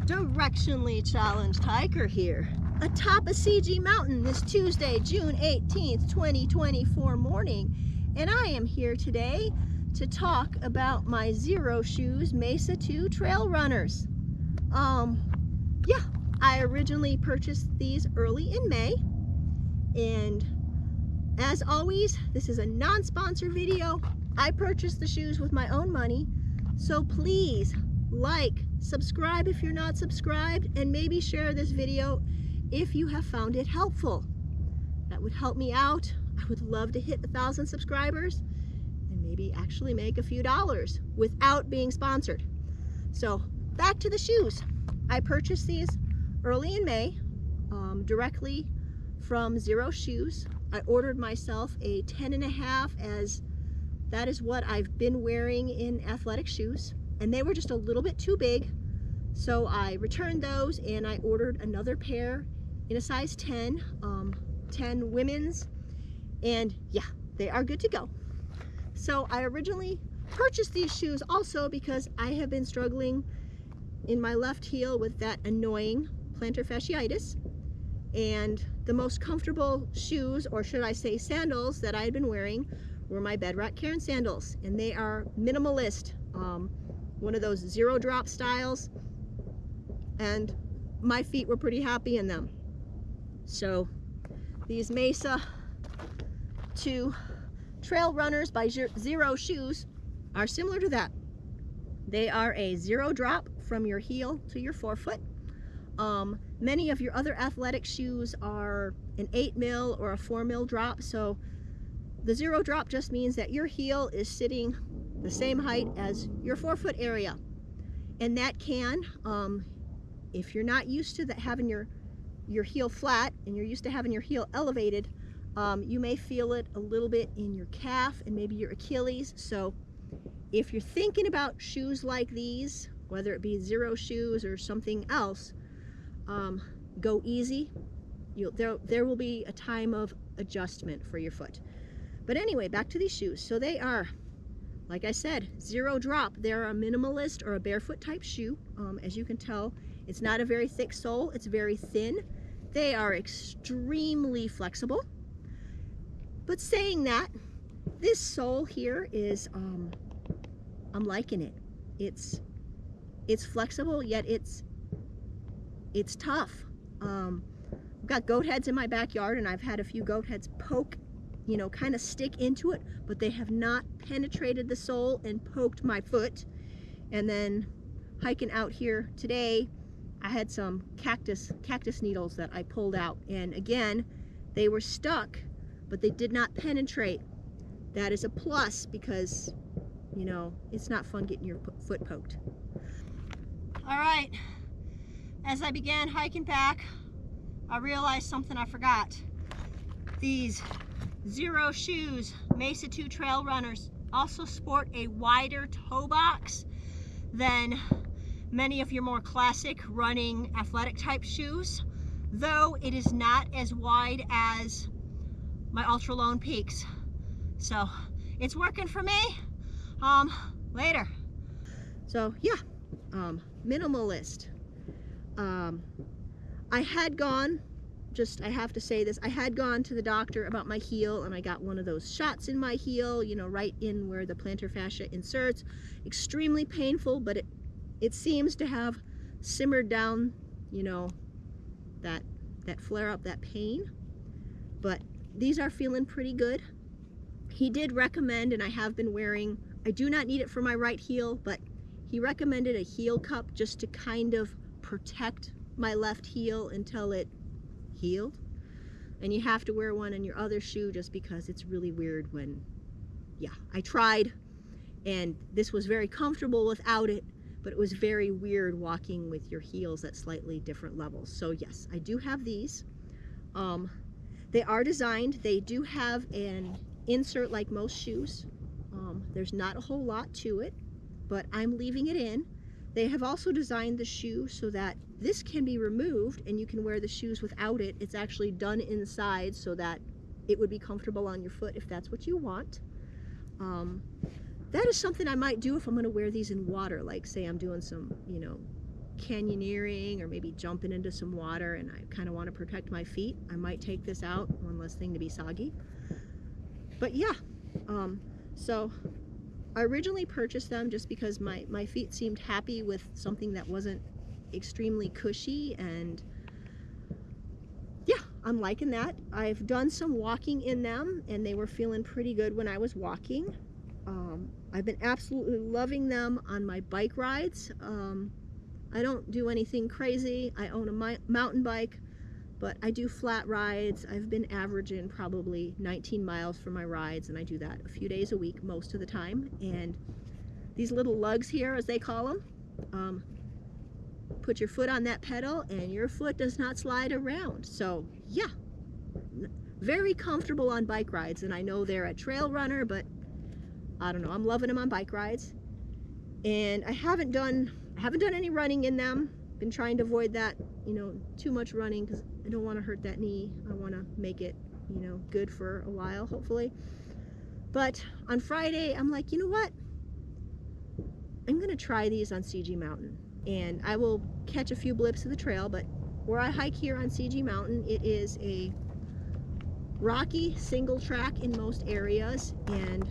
Directionally challenged hiker here atop a CG mountain this Tuesday, June 18th, 2024 morning. And I am here today to talk about my Xero shoes, Mesa 2 trail runners. Yeah, I originally purchased these early in May. And as always, this is a non-sponsor video. I purchased the shoes with my own money. So please like, subscribe if you're not subscribed, and maybe share this video if you have found it helpful. That would help me out. I would love to hit 1,000 subscribers and maybe actually make a few dollars without being sponsored. So back to the shoes. I purchased these early in May directly from Xero Shoes. I ordered myself a 10.5 as that is what I've been wearing in athletic shoes, and they were just a little bit too big. So I returned those and I ordered another pair in a size 10, 10 women's, and yeah, they are good to go. So I originally purchased these shoes also because I have been struggling in my left heel with that annoying plantar fasciitis, and the most comfortable shoes, or should I say sandals, that I had been wearing were my Bedrock Cairn sandals, and they are minimalist, one of those zero drop styles, and my feet were pretty happy in them. So these Mesa 2 trail runners by Xero Shoes are similar to that. They are a zero drop from your heel to your forefoot. Many of your other athletic shoes are an 8 mil or a 4 mil drop, so the zero drop just means that your heel is sitting the same height as your forefoot area. And that can, if you're not used to having your heel flat and you're used to having your heel elevated, you may feel it a little bit in your calf and maybe your Achilles. So if you're thinking about shoes like these, whether it be Xero shoes or something else, go easy. There will be a time of adjustment for your foot. But anyway, back to these shoes. So they are, like I said, zero drop. They're a minimalist or a barefoot type shoe. As you can tell, it's not a very thick sole. It's very thin. They are extremely flexible. But saying that, this sole here is, I'm liking it. It's flexible, yet it's tough. I've got goat heads in my backyard, and I've had a few goat heads poke, kind of stick into it, but they have not penetrated the sole and poked my foot. And then hiking out here today, I had some cactus needles that I pulled out, and again, they were stuck, but they did not penetrate. That is a plus because, it's not fun getting your foot poked. All right, as I began hiking back, I realized something I forgot. These Xero shoes, Mesa 2 trail runners, also sport a wider toe box than many of your more classic running athletic type shoes, though it is not as wide as my Ultra Lone Peaks. So it's working for me. Later. So yeah, minimalist. I had gone, I have to say this, I had gone to the doctor about my heel, and I got one of those shots in my heel, right in where the plantar fascia inserts. Extremely painful, but it seems to have simmered down, that flare up, that pain. But these are feeling pretty good. He did recommend, and I have been wearing, I do not need it for my right heel, but he recommended a heel cup just to kind of protect my left heel until it healed. And you have to wear one in your other shoe just because it's really weird when, yeah, I tried, and this was very comfortable without it, but it was very weird walking with your heels at slightly different levels. So yes, I do have these. They are designed, they do have an insert like most shoes. There's not a whole lot to it, but I'm leaving it in. They have also designed the shoe so that this can be removed and you can wear the shoes without it. It's actually done inside so that it would be comfortable on your foot if that's what you want. That is something I might do if I'm going to wear these in water, like say I'm doing some, canyoneering or maybe jumping into some water and I kind of want to protect my feet, I might take this out. One less thing to be soggy. But yeah, so I originally purchased them just because my feet seemed happy with something that wasn't extremely cushy, and yeah, I'm liking that. I've done some walking in them and they were feeling pretty good when I was walking. I've been absolutely loving them on my bike rides. I don't do anything crazy. I own a mountain bike, but I do flat rides. I've been averaging probably 19 miles for my rides, and I do that a few days a week most of the time. And these little lugs here, as they call them, put your foot on that pedal and your foot does not slide around. So yeah, very comfortable on bike rides. And I know they're a trail runner, but I don't know, I'm loving them on bike rides. And I haven't done any running in them. Been trying to avoid that, you know, too much running, because I don't want to hurt that knee. I want to make it, you know, good for a while, hopefully. But on Friday, I'm like, you know what? I'm going to try these on CG Mountain. And I will catch a few blips of the trail, but where I hike here on CG Mountain, it is a rocky single track in most areas, and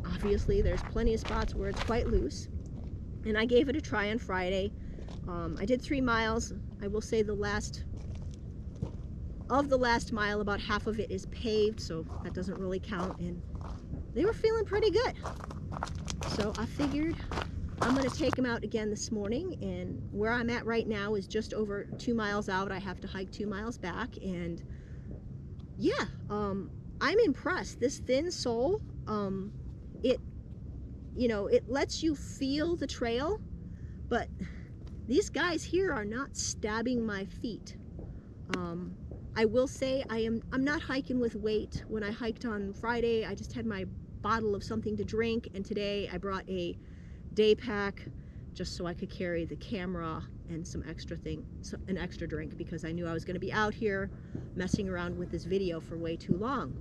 obviously there's plenty of spots where it's quite loose. And I gave it a try on Friday. I did 3 miles. I will say the last mile, about half of it is paved, so that doesn't really count, and they were feeling pretty good. So I figured I'm going to take them out again this morning, and where I'm at right now is just over 2 miles out. I have to hike 2 miles back, and yeah, I'm impressed. This thin sole, it lets you feel the trail, but these guys here are not stabbing my feet. I will say I'm not hiking with weight. When I hiked on Friday, I just had my bottle of something to drink, and today I brought a day pack just so I could carry the camera and an extra drink, because I knew I was going to be out here messing around with this video for way too long.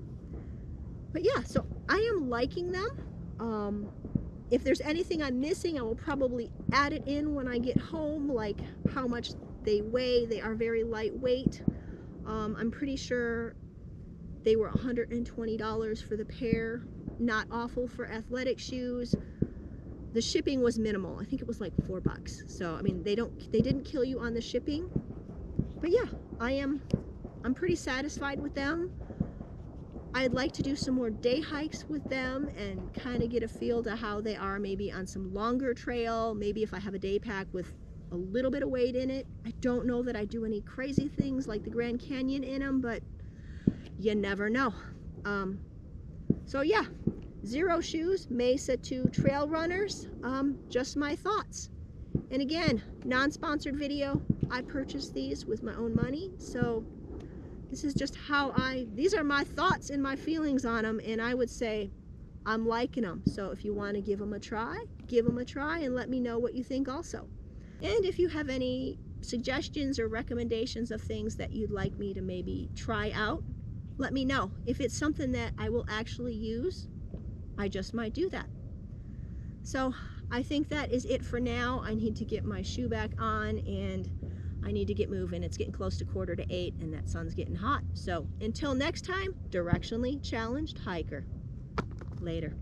But yeah, so I am liking them. If there's anything I'm missing, I will probably add it in when I get home, like how much they weigh. They are very lightweight. I'm pretty sure they were $120 for the pair. Not awful for athletic shoes. The shipping was minimal. I think it was like $4. So I mean, they didn't kill you on the shipping. But yeah, I'm pretty satisfied with them. I'd like to do some more day hikes with them and kind of get a feel to how they are maybe on some longer trail, maybe if I have a day pack with a little bit of weight in it. I don't know that I do any crazy things like the Grand Canyon in them, but you never know. So yeah, Xero shoes, Mesa 2 trail runners, just my thoughts. And again, non-sponsored video. I purchased these with my own money, so this is just how these are my thoughts and my feelings on them, and I would say I'm liking them. So if you want to give them a try, and let me know what you think also. And if you have any suggestions or recommendations of things that you'd like me to maybe try out, let me know. If it's something that I will actually use, I just might do that. So I think that is it for now. I need to get my shoe back on, and I need to get moving. It's getting close to 7:45, and that sun's getting hot. So until next time, directionally challenged hiker. Later.